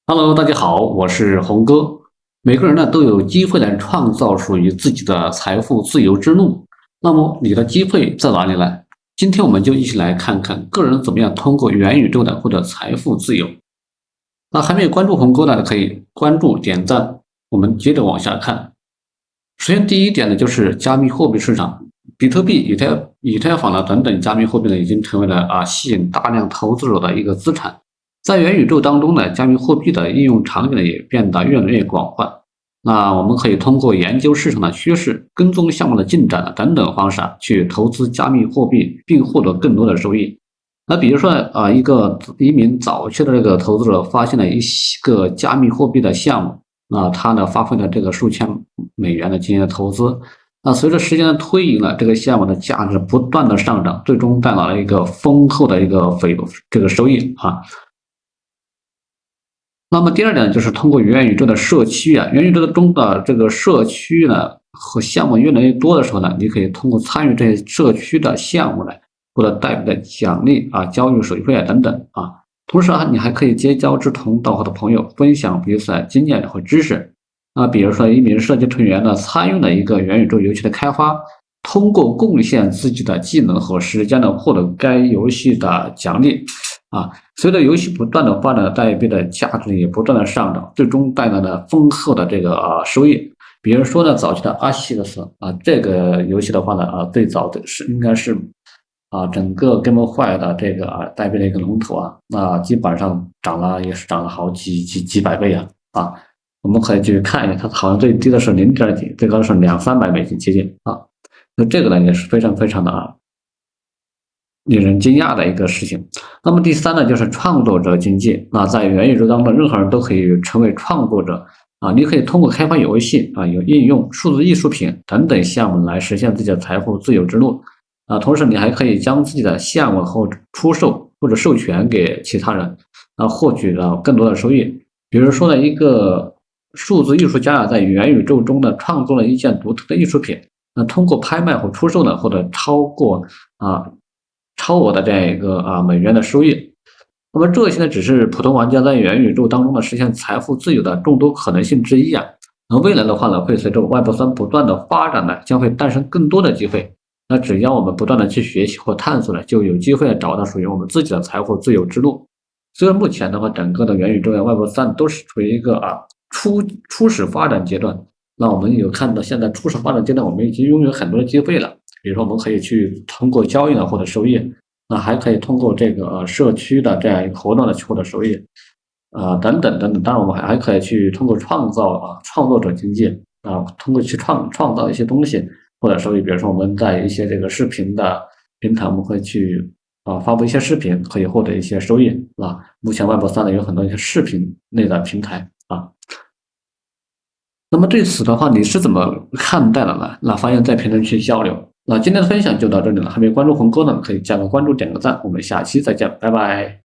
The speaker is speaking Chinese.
Hello，大家好，我是红哥。每个人呢都有机会来创造属于自己的财富自由之路。那么你的机会在哪里呢？今天我们就一起来看看个人怎么样通过元宇宙的获得财富自由。那还没有关注红哥的可以关注点赞。我们接着往下看。首先第一点呢就是加密货币市场，比特币、以太坊呢等等加密货币呢已经成为了吸引大量投资者的一个资产。在元宇宙当中呢，加密货币的应用场景呢也变得越来越广泛。那我们可以通过研究市场的趋势、跟踪项目的进展等等方式去投资加密货币，并获得更多的收益。那比如说一名早期的这个投资者发现了一个加密货币的项目，那他呢发挥了这个数千美元的进行了投资。那随着时间的推移呢，这个项目的价值不断的上涨，最终带来了一个丰厚的一个收益啊。那么第二点就是通过元宇宙的社区元宇宙中的这个社区呢和项目越来越多的时候呢，你可以通过参与这些社区的项目来获得代币的奖励交易手续费等等啊。同时你还可以结交志同道合的朋友，分享彼此的经验和知识比如说一名设计成员呢参与了一个元宇宙游戏的开发，通过贡献自己的技能和时间呢获得该游戏的奖励。随着游戏不断的发展，代币的价值也不断的上涨，最终带来了丰厚的这个收益。比如说呢，早期的阿西克斯这个游戏的话呢最早的应该是整个 GameFi 的这个代币的一个龙头基本上也是涨了好几百倍我们可以去看一下，它好像最低的是0点几，最高是200-300美金接近那这个呢也是非常非常的令人惊讶的一个事情。那么第三呢，就是创作者经济。在元宇宙当中，任何人都可以成为创作者你可以通过开发游戏有应用、数字艺术品等等项目来实现自己的财富自由之路同时你还可以将自己的项目出售或者授权给其他人获取到更多的收益。比如说呢，一个数字艺术家在元宇宙中呢创作了一件独特的艺术品，通过拍卖或出售呢，获得超额的这样一个美元的收益。那么这些呢，只是普通玩家在元宇宙当中呢实现财富自由的众多可能性之一那未来的话呢，会随着 Web3 不断的发展呢，将会诞生更多的机会。那只要我们不断的去学习或探索呢，就有机会找到属于我们自己的财富自由之路。虽然目前的话，整个的元宇宙Web3 都是处于一个初始发展阶段。那我们有看到现在初始发展阶段，我们已经拥有很多的机会了。比如说我们可以去通过交易呢获得收益，还可以通过这个社区的这样一个活动呢去获得收益等等等等。当然我们还可以去通过创作者经济通过去创造一些东西获得收益。比如说我们在一些这个视频的平台，我们会去发布一些视频，可以获得一些收益目前Web3呢有很多一些视频类的平台那么对此的话，你是怎么看待的呢？欢迎在评论区交流。今天的分享就到这里了，还没关注红哥呢，可以加个关注，点个赞，我们下期再见，拜拜。